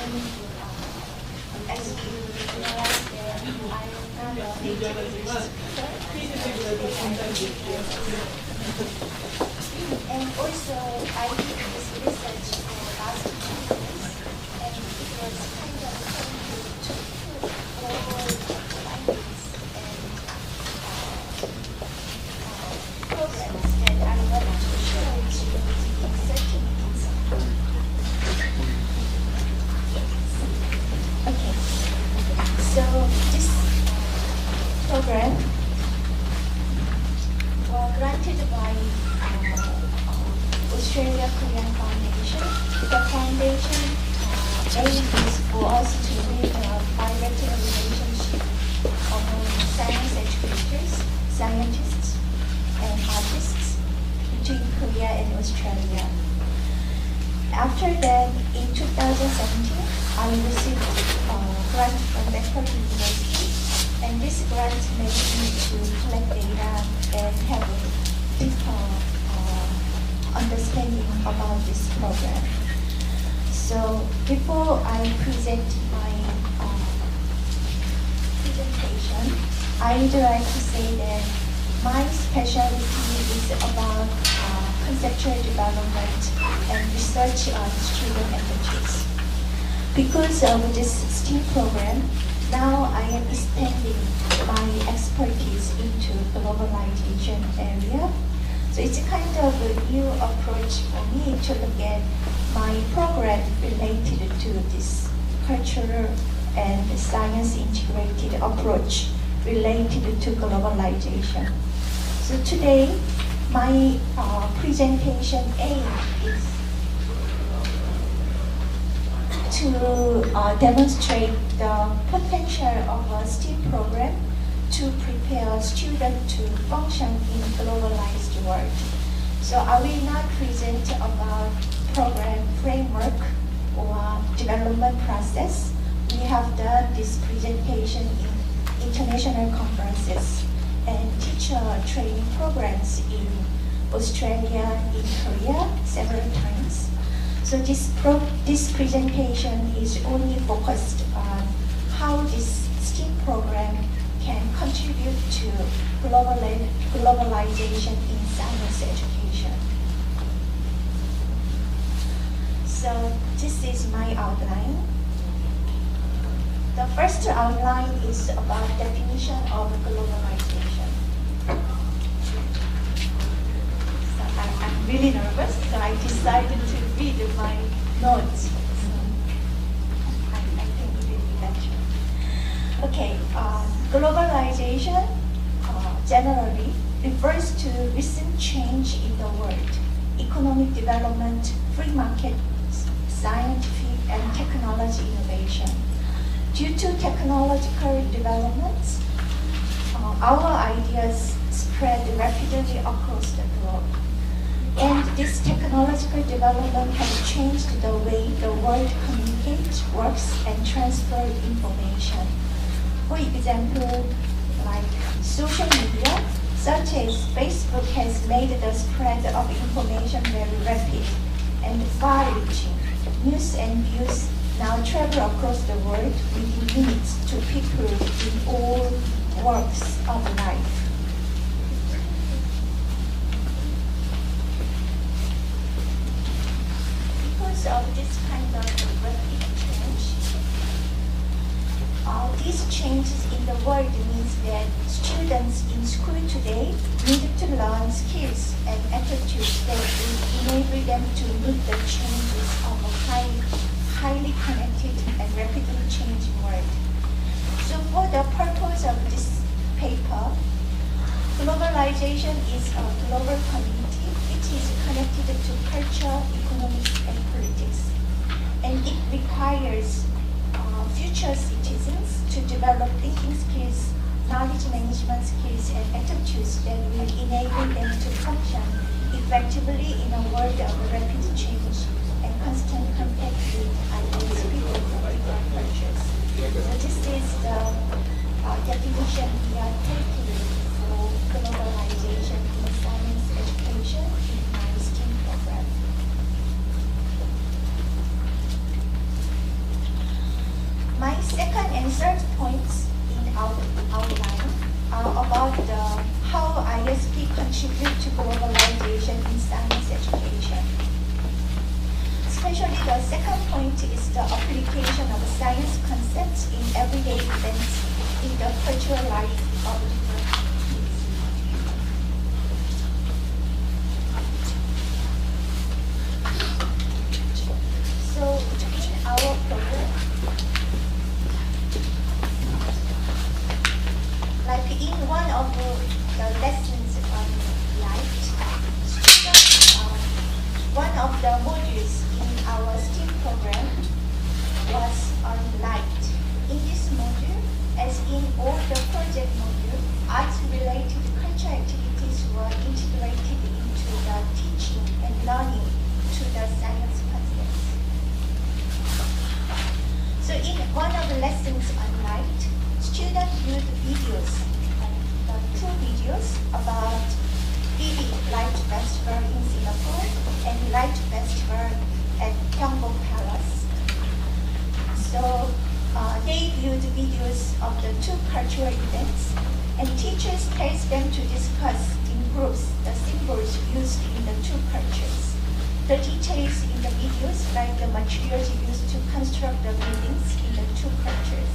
as you realize that I'm not a native English speaker, and also I did this research for the last 2 years, and it was kind of fun to put all findings and programs that I want to show to the certain institutes. Okay, so this program was granted by Australia Korean Foundation. The foundation aim is for us to build a bilateral relationship among science educators, scientists, and artists between Korea and Australia. After that, in 2017, I received a grant from Beckford University, and this grant made me to collect data and have a deeper understanding about this program. So before I present my presentation, I would like to say that my specialty is about conceptual development and research on student attitudes. Because of this STEAM program, now I am expanding my expertise into globalization area. So it's a kind of a new approach for me to look at my program related to this cultural and science integrated approach related to globalization. So today, my presentation aim is to demonstrate the potential of a STEAM program to prepare students to function in a globalized world. So I will not present about program framework or development process. We have done this presentation in international conferences and teacher training programs in Australia, in Korea several times. So this presentation is only focused on how this STEAM program can contribute to globalization in science education. So this is my outline. The first outline is about definition of globalization. So I'm really nervous, so I decided to read my notes. So I think it will be better. Okay, globalization generally refers to recent change in the world, economic development, free market, scientific and technology innovation. Due to technological developments, our ideas spread rapidly across the globe. And this technological development has changed the way the world communicates, works, and transfers information. For example, like social media, such as Facebook, has made the spread of information very rapid and far-reaching. News and views now travel across the world within minutes to people in all walks of life. Because of this kind of rapid change, these changes in the world means that students in school today need to learn skills and attitudes that will enable them to meet the changes of a highly connected and rapidly changing world. So for the purpose of this paper, globalization is a global community which is connected to culture, economics, and politics. And it requires future citizens to develop thinking skills, knowledge management skills, and attitudes that will enable them to function effectively in a world of rapid change and constant contact with ideas people from different cultures. So this is the definition we are taking for globalization in science education in my STEAM program. contribute to globalization in science education. Especially the second point is the application of science concepts in everyday events in the virtual life of different kids. So in our program, like in one of the lessons on light, students, one of the modules in our STEAM program was on light. In this module, as in all the project module, arts-related cultural activities were integrated into the teaching and learning to the science concepts. So in one of the lessons on light, students viewed videos, two videos about BB Light Festival in Singapore and Light Festival at Gyeongbok Palace. So they viewed videos of the two cultural events, and teachers asked them to discuss in groups the symbols used in the two cultures, the details in the videos, like the materials used to construct the buildings in the two cultures.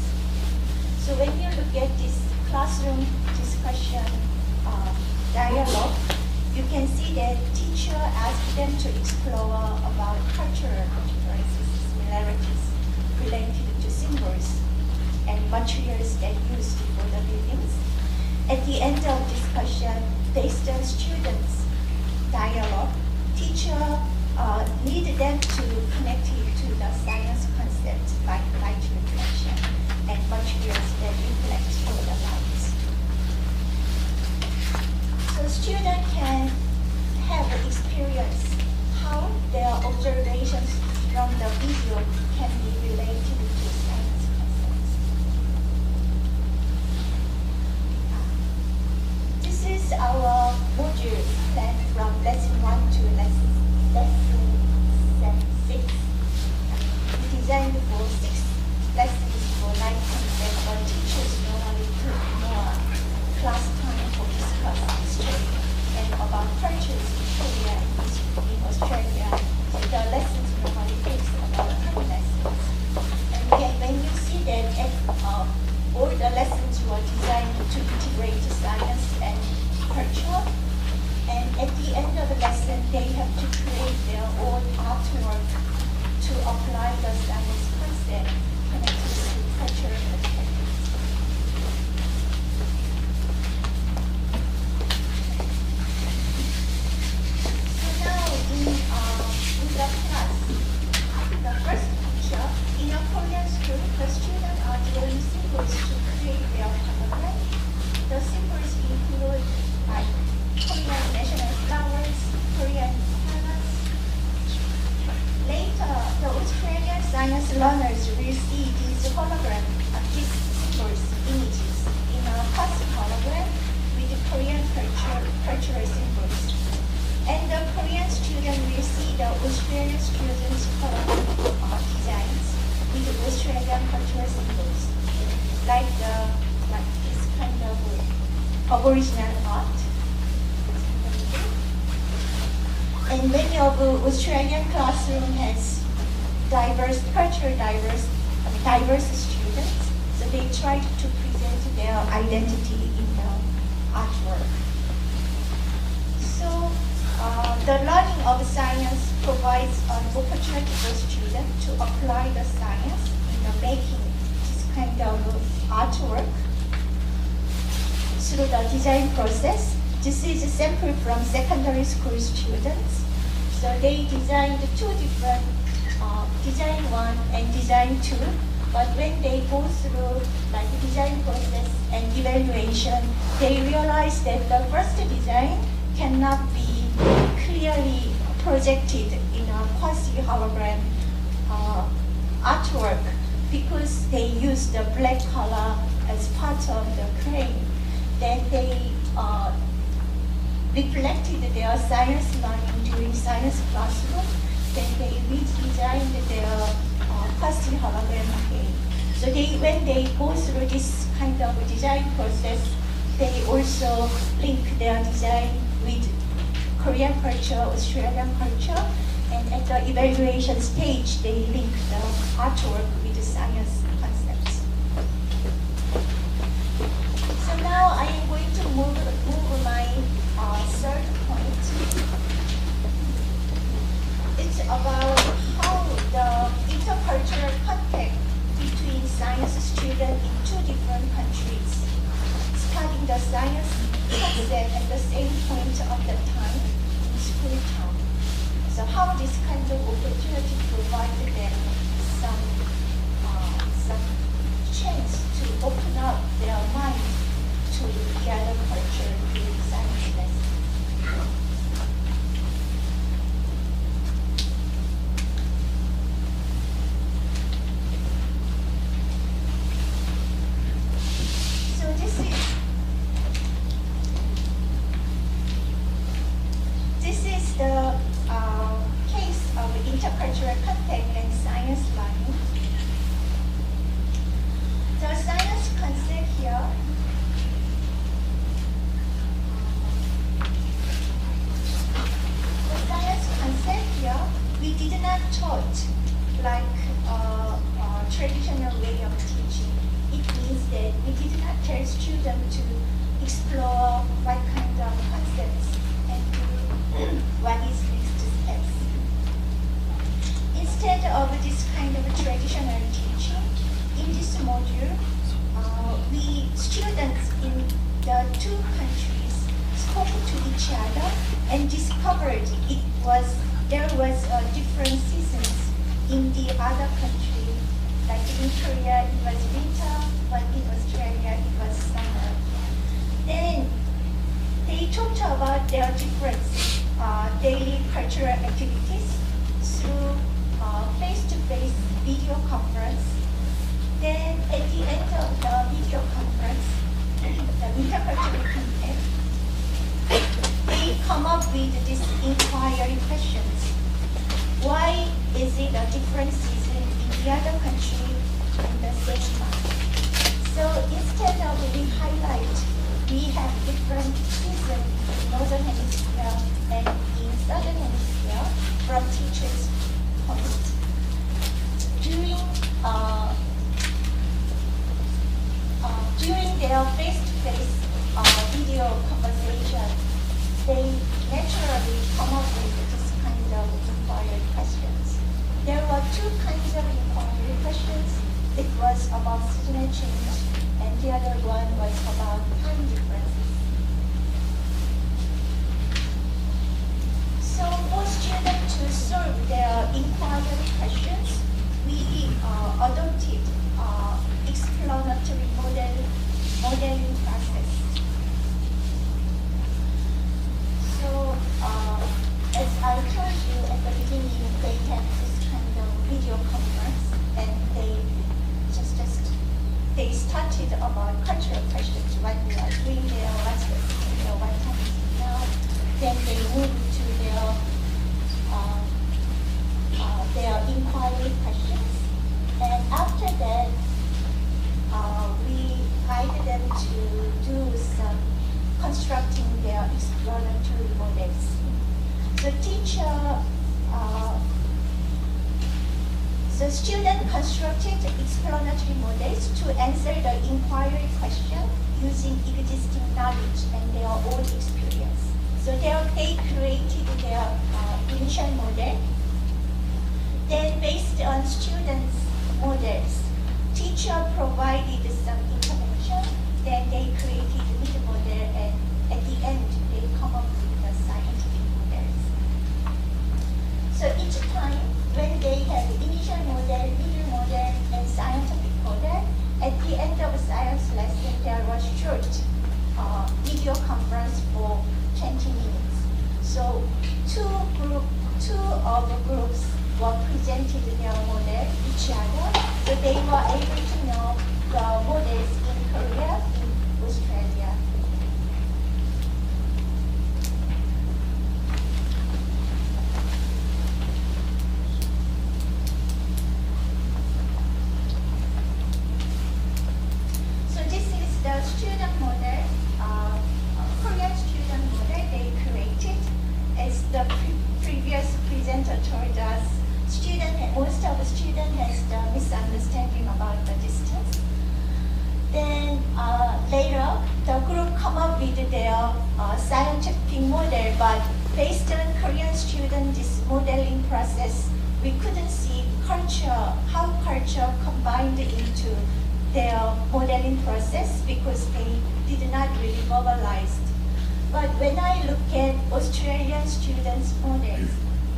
So when you look at this classroom discussion dialogue, you can see that teacher asked them to explore about cultural differences, similarities related to symbols and materials that used for the buildings. At the end of discussion, based on students' dialogue, teacher need them to connect it to the science concept like light reflection and materials that reflect through the light. So students can have experience how their observations from the video can be related to science concepts. This is our module plan from lesson 1 to lesson 6. We designed for 6 lessons for light concept, but teachers normally took more class time for discuss history and about cultures in Korea and in Australia. So the lessons normally takes about 10 lessons. And when you see that all the lessons were designed to integrate science and culture, and at the end of the lesson, they have to create their own artwork to apply the science concept connected to cultural perspectives. So now in the class, the first picture, in a Korean school, the students are drawing symbols to create their hologram. The symbols include like Korean national flowers, Korean palace. Later, the Australian science learners will see these holograms, these symbols, images in a plastic hologram with Korean cultural symbols. And the Korean student will see the Australian students' hologram designs with Australian cultural symbols, like this kind of Aboriginal art. And many of the Australian classroom has diverse students, so they try to present their identity in the artwork. So the learning of science provides an opportunity for students to apply the science in the making this kind of artwork through the design process. This is a sample from secondary school students. So they designed 2 different, design 1 and design 2. But when they go through like design process and evaluation, they realize that the first design cannot be clearly projected in a quasi-hologram artwork because they use the black color as part of the frame. Then they reflected their science learning during science classroom. Then they redesigned their quasi-hologram frame. So when they go through this kind of design process, they also link their design with Korean culture, Australian culture, and at the evaluation stage, they link the artwork with the science concepts. So now I am going to move my third point. It's about how the intercultural contact between science students in two different countries, studying the science concept at the same point of the time in school time. So how this kind of opportunity provided them some chance to open up their mind to the other culture during science lessons. So this is the case of intercultural contact and science learning. The science concept here we did not taught like a traditional way of teaching. It means that we did not tell students to explore what kind of concepts and what is next steps. Instead of this kind of traditional teaching, in this module, students in the two countries spoke to each other and discovered there was different seasons in the other country. Like in Korea, it was winter, but in Australia, it was summer. Then they talked about their different daily cultural activities through face-to-face video conference. Then at the end of the video conference, the intercultural contact, they come up with this inquiry questions. Why is it a different season in the other country in the same month? So instead of we highlight, we have different seasons in Northern Hemisphere and in Southern Hemisphere from teachers' point. During their face-to-face video conversation, they naturally come up with this kind of inquiry questions. There were two kinds of inquiry questions. It was about seasonal change, and the other one was about time differences. So for students to solve their inquiry questions, we adopted explanatory modeling process. So as I told you at the beginning, they had this kind of video conference, and they started about cultural questions, what we are doing there, what's the what time is it now. Then they moved to their inquiry questions, and after that, we guided them to do some constructing their explanatory models. The student constructed explanatory models to answer the inquiry question using existing knowledge and their own experience. So they created their initial model. Then based on students' models, teacher provided some information, then they created the middle model, and at the end, they come up with the scientific models. So each time, when they have initial model, middle model, and scientific model, at the end of a science lesson, there was short video conference for 20 minutes. So two of the groups were presented their model each other, so they were able to know the models in Korea, in Australia. So this is the student model, Korean student model they created. presenter told us most of the students has the misunderstanding about the distance. Then later, the group come up with their scientific model, but based on Korean student this modeling process, we couldn't see how culture combined into their modeling process because they did not really verbalize. But when I look at Australian students' models,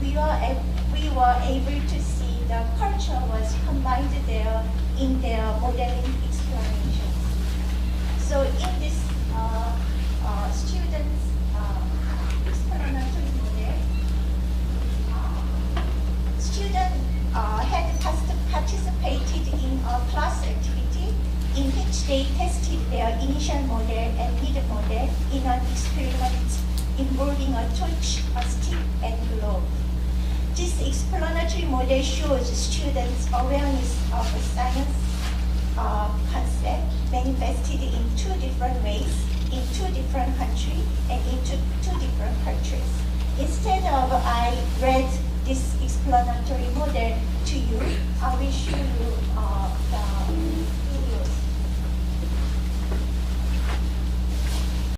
we were able to see the culture was combined there in their modeling explorations. So in this students' explanatory model, students had participated in a class activity in which they tested their initial model and middle model in an experiment involving a torch, a stick, and globe. This explanatory model shows students' awareness of